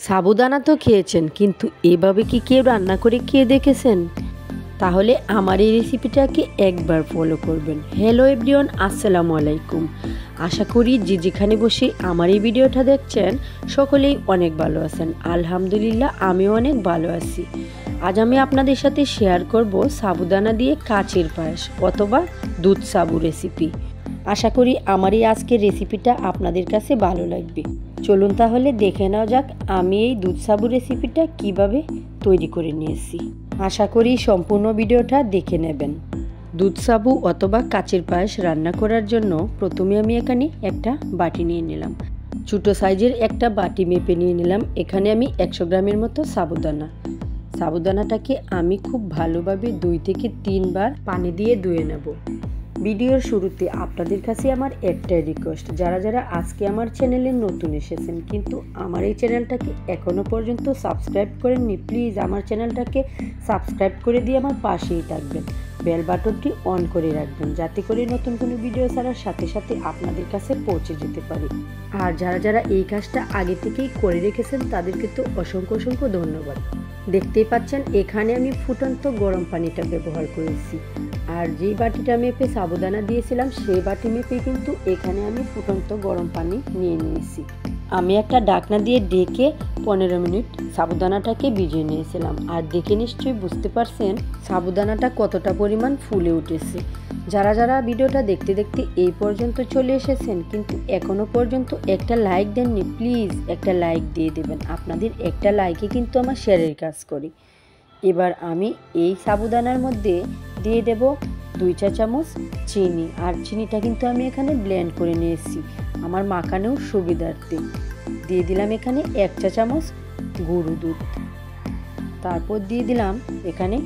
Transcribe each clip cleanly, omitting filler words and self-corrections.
সাবুদানা তো খেয়েছেন, কিন্তু এভাবে কি কেউ রান্না করে খেয়ে দেখেছেন? তাহলে আমার এই রেসিপিটাকে একবার ফলো করবেন। হ্যালো এভরিওয়ান, আসসালামু আলাইকুম। আশা করি যে যেখানে বসে আমার এই ভিডিওটা দেখছেন সকলেই অনেক ভালো আছেন। আলহামদুলিল্লাহ, আমিও অনেক ভালো আছি। আজ আমি আপনাদের সাথে শেয়ার করব সাবুদানা দিয়ে কাচের পায়েস অথবা দুধ সাবু রেসিপি। আশা করি আমার এই আজকের রেসিপিটা আপনাদের কাছে ভালো লাগবে। চলুন তাহলে দেখে নেওয়া যাক আমি এই দুধ সাবু রেসিপিটা কিভাবে তৈরি করে নিয়েছি। আশা করি সম্পূর্ণ ভিডিওটা দেখে নেবেন। দুধ সাবু অথবা কাচের পায়েস রান্না করার জন্য প্রথমে আমি এখানে একটা বাটি নিয়ে নিলাম। ছোটো সাইজের একটা বাটি মেপে নিয়ে নিলাম। এখানে আমি 100 গ্রামের মতো সাবুদানাটাকে আমি খুব ভালোভাবে 2 থেকে 3 বার পানি দিয়ে ধুয়ে নেব। ভিডিওর শুরুতে আপনাদের কাছে আমার একটাই রিকোয়েস্ট, যারা যারা আজকে আমার চ্যানেলে নতুন এসেছেন কিন্তু আমার এই চ্যানেলটাকে এখনও পর্যন্ত সাবস্ক্রাইব করেননি, প্লিজ আমার চ্যানেলটাকে সাবস্ক্রাইব করে দিয়ে আমার পাশেই থাকবেন। বেল বাটনটি অন করে রাখবেন যাতে করে নতুন কোনো ভিডিও ছাড়ার সাথে সাথে আপনাদের কাছে পৌঁছে যেতে পারে। আর যারা যারা এই কাজটা আগে থেকেই করে রেখেছেন তাদেরকে তো অসংখ্য অসংখ্য ধন্যবাদ। দেখতেই পাচ্ছেন এখানে আমি ফুটন্ত গরম পানিটা ব্যবহার করেছি। আর যেই বাটিটা মেপে সাবুদানা দিয়েছিলাম সেই বাটি মেপে কিন্তু এখানে আমি ফুটন্ত গরম পানি নিয়ে নিয়েছি। আমি একটা ঢাকনা দিয়ে ঢেকে 15 মিনিট সাবুদানাটাকে ভিজিয়ে নিয়েছিলাম। আর দেখে নিশ্চয়ই বুঝতে পারছেন সাবুদানাটা কতটা পরিমাণ ফুলে উঠেছে। যারা যারা ভিডিওটা দেখতে দেখতে এই পর্যন্ত চলে এসেছেন কিন্তু এখনও পর্যন্ত একটা লাইক দেননি, প্লিজ একটা লাইক দিয়ে দেবেন। আপনাদের একটা লাইকে কিন্তু আমার শেয়ারের কাজ করি। এবার আমি এই সাবুদানার মধ্যে দিয়ে দেব 2 চা চামচ চিনি। আর চিনিটা কিন্তু আমি এখানে ব্লেন্ড করে নিয়েছি আমার মাখানোর সুবিধার্থে। দিয়ে দিলাম এখানে 1 চা চামচ গরু দুধ। তারপর দিয়ে দিলাম এখানে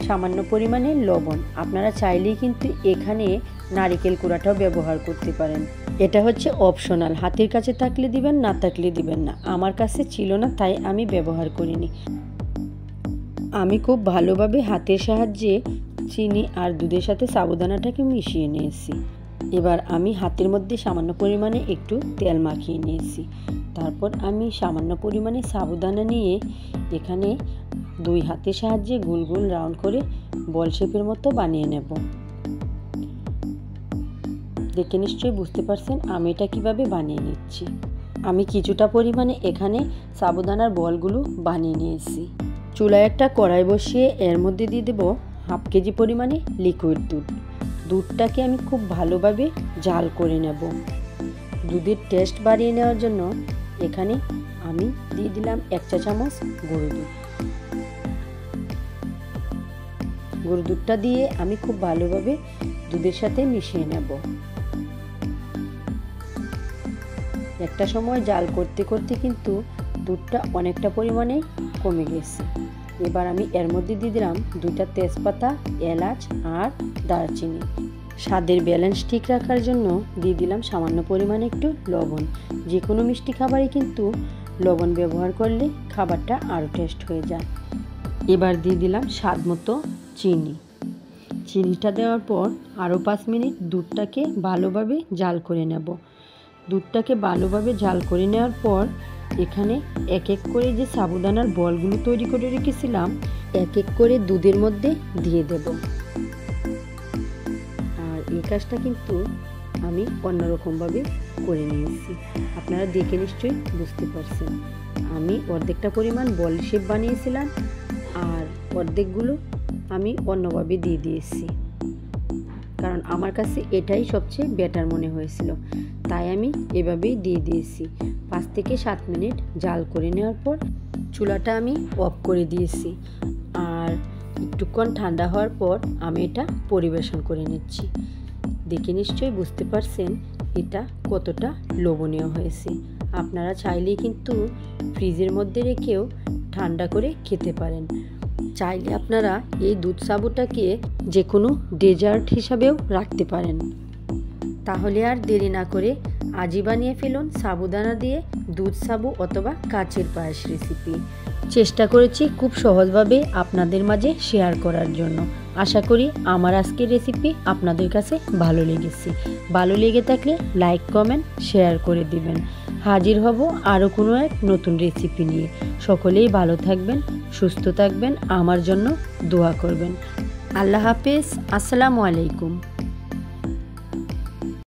সামান্য পরিমাণে লবণ। আপনারা চাইলেই কিন্তু এখানে নারিকেল কুড়াটাও ব্যবহার করতে পারেন। এটা হচ্ছে অপশনাল, হাতের কাছে থাকলে দিবেন, না থাকলে দিবেন না। আমার কাছে ছিল না তাই আমি ব্যবহার করিনি। আমি খুব ভালোভাবে হাতের সাহায্যে চিনি আর দুধের সাথে সাবুদানাটাকে মিশিয়ে নিয়েছি। এবার আমি হাতের মধ্যে সামান্য পরিমাণে একটু তেল মাখিয়ে নিয়েছি। তারপর আমি সামান্য পরিমাণে সাবুদানা নিয়ে এখানে 2 হাতের সাহায্যে গোল গোল রাউন্ড করে বল শেপের মতো বানিয়ে নেব। দেখে নিশ্চয়ই বুঝতে পারছেন আমি এটা কিভাবে বানিয়ে নিচ্ছি। আমি কিছুটা পরিমাণে এখানে সাবুদানার বলগুলো বানিয়ে নিয়েছি। চুলায় একটা কড়াই বসিয়ে এর মধ্যে দিয়ে দেব 1/2 কেজি পরিমাণে লিকুইড দুধ। দুধটাকে আমি খুব ভালোভাবে জাল করে নেব। দুধের টেস্ট বাড়িয়ে নেওয়ার জন্য এখানে আমি দিয়ে দিলাম 1 চা চামচ গরু দুধ। গরু দুধটা দিয়ে আমি খুব ভালোভাবে দুধের সাথে মিশিয়ে নেব। একটা সময় জাল করতে করতে কিন্তু দুধটা অনেকটা পরিমাণে কমে গেছে। এবার আমি এর মধ্যে দিয়ে দিলাম 2টা তেজপাতা, এলাচ আর দারচিনি। স্বাদের ব্যালেন্স ঠিক রাখার জন্য দিয়ে দিলাম সামান্য পরিমাণে একটু লবণ। যে কোনো মিষ্টি খাবারে কিন্তু লবণ ব্যবহার করলে খাবারটা আরও টেস্ট হয়ে যায়। এবার দিয়ে দিলাম স্বাদ মতো চিনি। চিনিটা দেওয়ার পর আরও 5 মিনিট দুধটাকে ভালোভাবে জাল করে নেব। দুধটাকে ভালোভাবে জাল করে নেওয়ার পর এখানে এক এক করে যে সাবুদানার বলগুলো তৈরি করে রেখেছিলাম এক এক করে দুধের মধ্যে দিয়ে দেব। আর এই কাজটা কিন্তু আমি অন্যরকমভাবে করে নিয়েছি। আপনারা দেখে নিশ্চয়ই বুঝতে পারছেন। আমি অর্ধেকটা পরিমাণ বল শেপ বানিয়েছিলাম আর অর্ধেকগুলো আমি অন্যভাবে দিয়ে দিয়েছি, কারণ আমার কাছে এটাই সবচেয়ে বেটার মনে হয়েছিল তাই আমি এভাবেই দিয়ে দিয়েছি। 5 থেকে 7 মিনিট জাল করে নেওয়ার পর চুলাটা আমি অফ করে দিয়েছি। আর একটুক্ষণ ঠান্ডা হওয়ার পর আমি এটা পরিবেশন করে নিচ্ছি। দেখে নিশ্চয়ই বুঝতে পারছেন এটা কতটা লোভনীয় হয়েছে। আপনারা চাইলেই কিন্তু ফ্রিজের মধ্যে রেখেও ঠান্ডা করে খেতে পারেন। চাইলে আপনারা এই দুধ সাবুটাকে যে কোনো ডেজার্ট হিসাবেও রাখতে পারেন। তাহলে আর দেরি না করে আজই বানিয়ে ফেলুন সাবুদানা দিয়ে দুধ সাবু অথবা কাচের পায়েস রেসিপি। চেষ্টা করেছি খুব সহজভাবে আপনাদের মাঝে শেয়ার করার জন্য। আশা করি আমার আজকের রেসিপি আপনাদের কাছে ভালো লেগেছে। ভালো লেগে থাকলে লাইক, কমেন্ট, শেয়ার করে দিবেন। হাজির হব আরও কোনো এক নতুন রেসিপি নিয়ে। সকলেই ভালো থাকবেন, সুস্থ থাকবেন, আমার জন্য দোয়া করবেন। আল্লাহ হাফেজ। আসসালামু আলাইকুম।